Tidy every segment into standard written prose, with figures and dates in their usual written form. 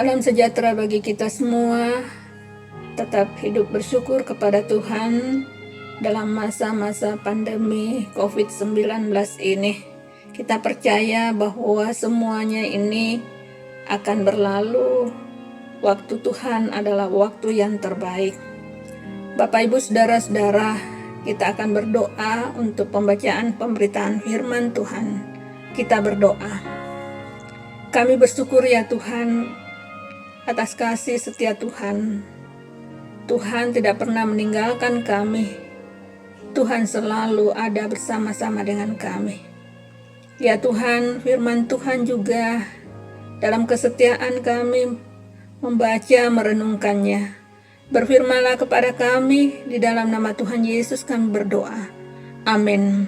Salam sejahtera bagi kita semua. Tetap hidup bersyukur kepada Tuhan dalam masa-masa pandemi COVID-19 ini. Kita percaya bahwa semuanya ini akan berlalu. Waktu Tuhan adalah waktu yang terbaik. Bapak, Ibu, Saudara-saudara, kita akan berdoa untuk pembacaan pemberitaan firman Tuhan. Kita berdoa. Kami bersyukur ya Tuhan atas kasih setia Tuhan. Tuhan tidak pernah meninggalkan kami. Tuhan selalu ada bersama-sama dengan kami. Ya Tuhan, firman Tuhan juga dalam kesetiaan kami membaca, merenungkannya. Berfirmanlah kepada kami, di dalam nama Tuhan Yesus kami berdoa. Amin.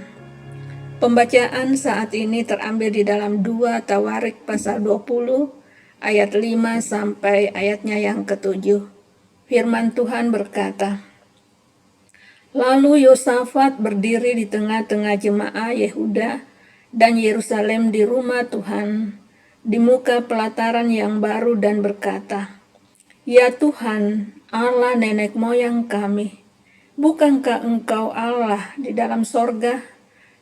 Pembacaan saat ini terambil di dalam 2 Tawarik pasal 20, ayat 5 sampai ayatnya yang ke-7. Firman Tuhan berkata, Lalu Yosafat berdiri di tengah-tengah jemaah Yehuda dan Yerusalem di rumah Tuhan, di muka pelataran yang baru dan berkata, Ya Tuhan, Allah nenek moyang kami, bukankah Engkau Allah di dalam sorga?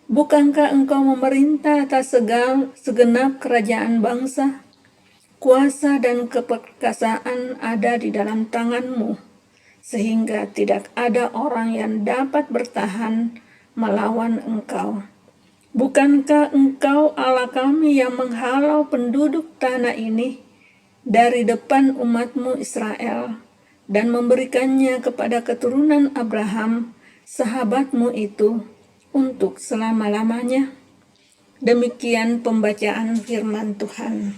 Bukankah Engkau memerintah atas segenap kerajaan bangsa? Kuasa dan keperkasaan ada di dalam tangan-Mu, sehingga tidak ada orang yang dapat bertahan melawan Engkau. Bukankah Engkau Allah kami yang menghalau penduduk tanah ini dari depan umat-Mu Israel dan memberikannya kepada keturunan Abraham, sahabat-Mu itu, untuk selama-lamanya? Demikian pembacaan firman Tuhan.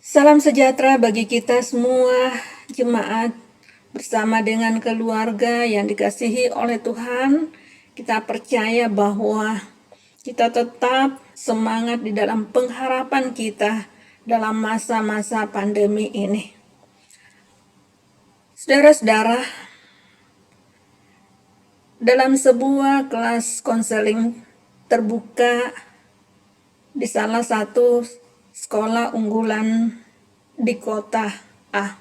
Salam sejahtera bagi kita semua, jemaat, bersama dengan keluarga yang dikasihi oleh Tuhan. Kita percaya bahwa kita tetap semangat di dalam pengharapan kita dalam masa-masa pandemi ini. Saudara-saudara, dalam sebuah kelas konseling terbuka di salah satu sekolah unggulan di kota A,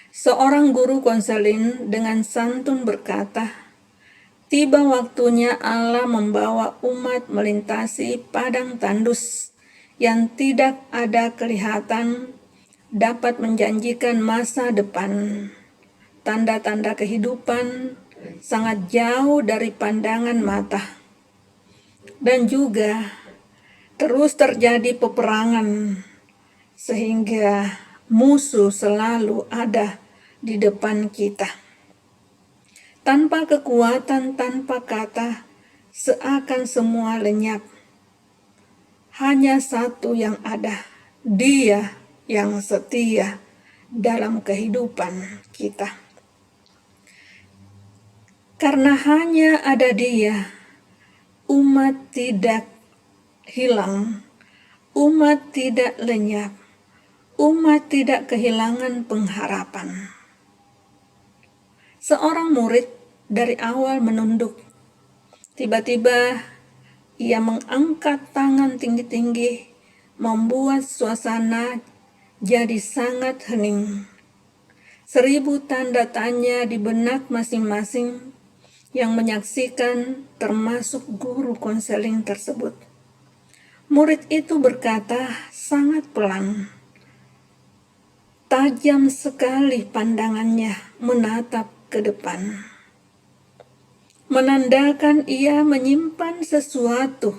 seorang guru konseling dengan santun berkata, tiba waktunya Allah membawa umat melintasi padang tandus yang tidak ada kelihatan, dapat menjanjikan masa depan. Tanda-tanda kehidupan sangat jauh dari pandangan mata. Dan juga terus terjadi peperangan, sehingga musuh selalu ada di depan kita. Tanpa kekuatan, tanpa kata, seakan semua lenyap. Hanya satu yang ada, Dia yang setia dalam kehidupan kita. Karena hanya ada Dia, umat tidak hilang, umat tidak lenyap, umat tidak kehilangan pengharapan. Seorang murid dari awal menunduk. Tiba-tiba ia mengangkat tangan tinggi-tinggi, membuat suasana jadi sangat hening. 1000 tanda tanya di benak masing-masing yang menyaksikan, termasuk guru konseling tersebut. Murid itu berkata sangat pelan. Tajam sekali pandangannya menatap ke depan. Menandakan ia menyimpan sesuatu.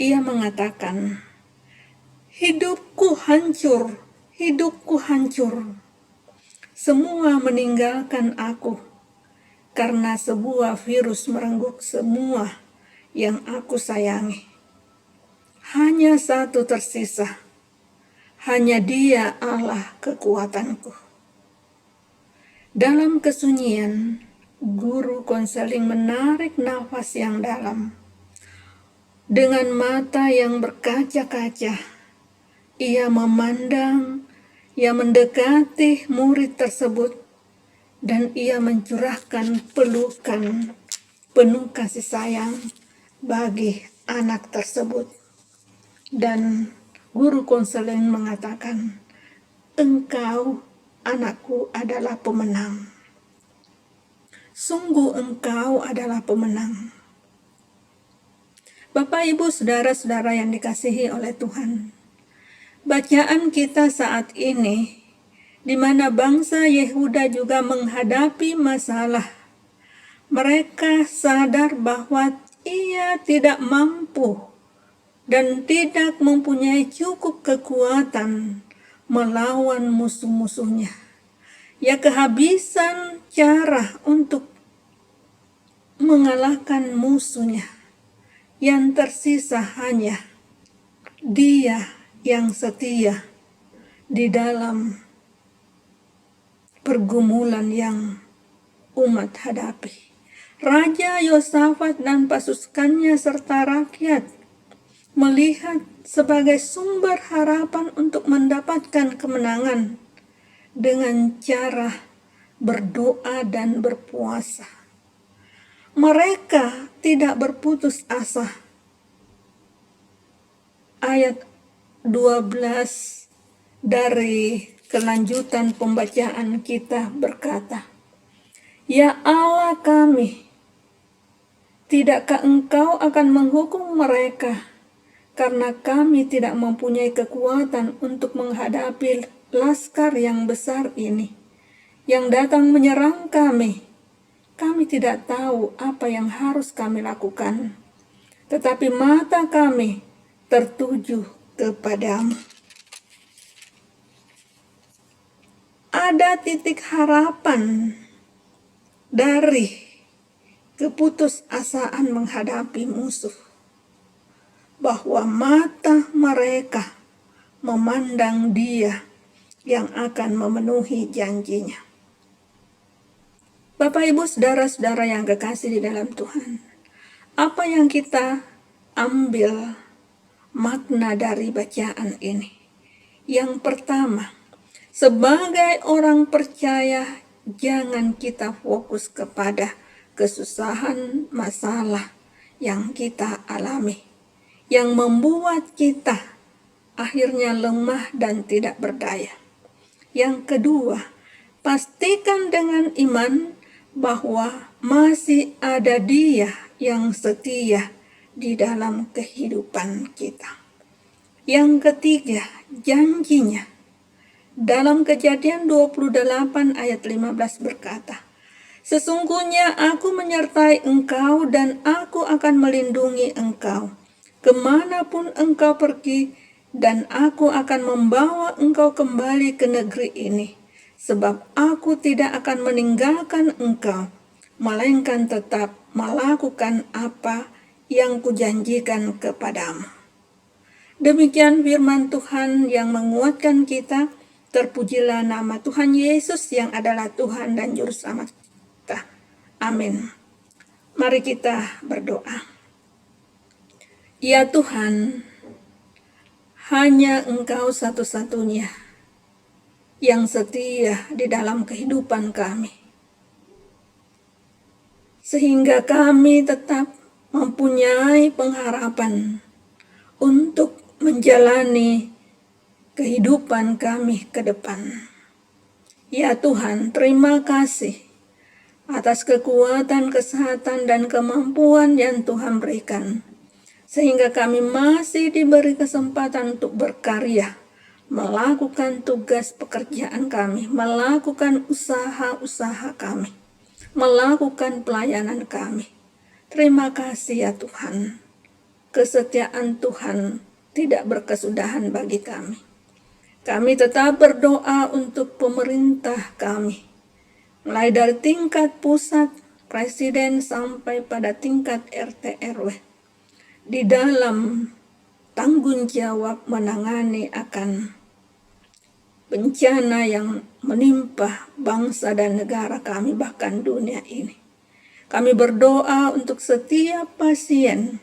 Ia mengatakan, hidupku hancur, hidupku hancur. Semua meninggalkan aku karena sebuah virus merenggut semua yang aku sayangi. Hanya satu tersisa, hanya Dia Allah kekuatanku. Dalam kesunyian, guru konseling menarik nafas yang dalam. Dengan mata yang berkaca-kaca, ia memandang, ia mendekati murid tersebut, dan ia mencurahkan pelukan penuh kasih sayang bagi anak tersebut. Dan Guru konseling mengatakan, engkau anakku adalah pemenang. Sungguh engkau adalah pemenang. Bapak, Ibu, saudara-saudara yang dikasihi oleh Tuhan, bacaan kita saat ini, di mana bangsa Yehuda juga menghadapi masalah. Mereka sadar bahwa ia tidak mampu dan tidak mempunyai cukup kekuatan melawan musuh-musuhnya. Ia kehabisan cara untuk mengalahkan musuhnya. Yang tersisa hanya Dia yang setia di dalam pergumulan yang umat hadapi. Raja Yosafat dan pasukannya serta rakyat melihat sebagai sumber harapan untuk mendapatkan kemenangan dengan cara berdoa dan berpuasa. Mereka tidak berputus asa. Ayat 12 dari kelanjutan pembacaan kita berkata, Ya Allah kami, tidakkah Engkau akan menghukum mereka karena kami tidak mempunyai kekuatan untuk menghadapi laskar yang besar ini yang datang menyerang kami? Kami tidak tahu apa yang harus kami lakukan, tetapi mata kami tertuju kepadamu. Ada titik harapan dari keputusasaan menghadapi musuh, bahwa mata mereka memandang Dia yang akan memenuhi janjinya. Bapak, Ibu, saudara-saudara yang kekasih di dalam Tuhan, apa yang kita ambil makna dari bacaan ini? Yang pertama, sebagai orang percaya, jangan kita fokus kepada kesusahan, masalah yang kita alami, yang membuat kita akhirnya lemah dan tidak berdaya. Yang kedua, pastikan dengan iman bahwa masih ada Dia yang setia di dalam kehidupan kita. Yang ketiga, janjinya. Dalam Kejadian 28 ayat 15 berkata, Sesungguhnya aku menyertai engkau dan aku akan melindungi engkau kemanapun engkau pergi, dan aku akan membawa engkau kembali ke negeri ini. Sebab aku tidak akan meninggalkan engkau, melainkan tetap melakukan apa yang kujanjikan kepadamu. Demikian firman Tuhan yang menguatkan kita. Terpujilah nama Tuhan Yesus yang adalah Tuhan dan Juru Selamat kita. Amin. Mari kita berdoa. Ya Tuhan, hanya Engkau satu-satunya yang setia di dalam kehidupan kami, sehingga kami tetap mempunyai pengharapan untuk menjalani kehidupan kami ke depan. Ya Tuhan, terima kasih atas kekuatan, kesehatan, dan kemampuan yang Tuhan berikan, sehingga kami masih diberi kesempatan untuk berkarya, melakukan tugas pekerjaan kami, melakukan usaha-usaha kami, melakukan pelayanan kami. Terima kasih ya Tuhan. Kesetiaan Tuhan tidak berkesudahan bagi kami. Kami tetap berdoa untuk pemerintah kami, mulai dari tingkat pusat, presiden, sampai pada tingkat RT RW, di dalam tanggung jawab menangani akan bencana yang menimpa bangsa dan negara kami, bahkan dunia ini. Kami berdoa untuk setiap pasien,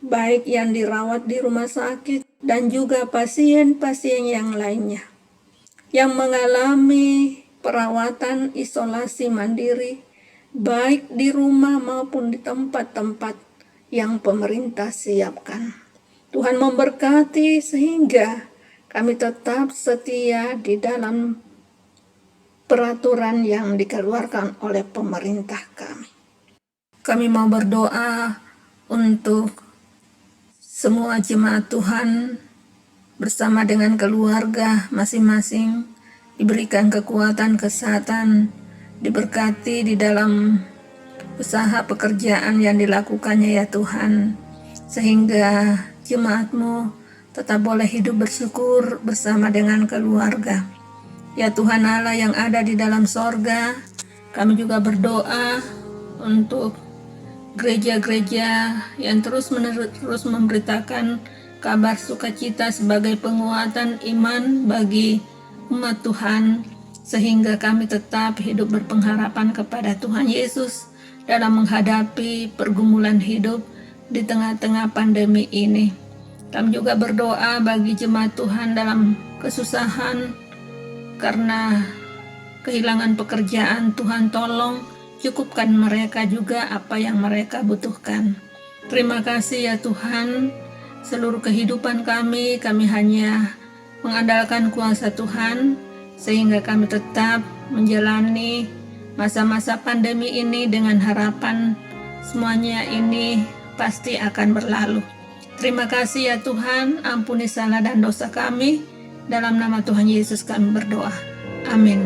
baik yang dirawat di rumah sakit dan juga pasien-pasien yang lainnya, yang mengalami perawatan isolasi mandiri, baik di rumah maupun di tempat-tempat yang pemerintah siapkan. Tuhan memberkati sehingga kami tetap setia di dalam peraturan yang dikeluarkan oleh pemerintah kami. Kami mau berdoa untuk semua jemaat Tuhan bersama dengan keluarga masing-masing, diberikan kekuatan, kesehatan, diberkati di dalam usaha pekerjaan yang dilakukannya ya Tuhan, sehingga jemaat-Mu tetap boleh hidup bersyukur bersama dengan keluarga. Ya Tuhan Allah yang ada di dalam sorga, kami juga berdoa untuk gereja-gereja yang terus-menerus memberitakan kabar sukacita sebagai penguatan iman bagi umat Tuhan, sehingga kami tetap hidup berpengharapan kepada Tuhan Yesus dalam menghadapi pergumulan hidup di tengah-tengah pandemi ini. Kami juga berdoa bagi jemaat Tuhan dalam kesusahan karena kehilangan pekerjaan. Tuhan tolong cukupkan mereka juga apa yang mereka butuhkan. Terima kasih ya Tuhan, seluruh kehidupan kami hanya mengandalkan kuasa Tuhan, sehingga kami tetap menjalani masa-masa pandemi ini dengan harapan semuanya ini pasti akan berlalu. Terima kasih ya Tuhan, ampuni salah dan dosa kami. Dalam nama Tuhan Yesus kami berdoa. Amin.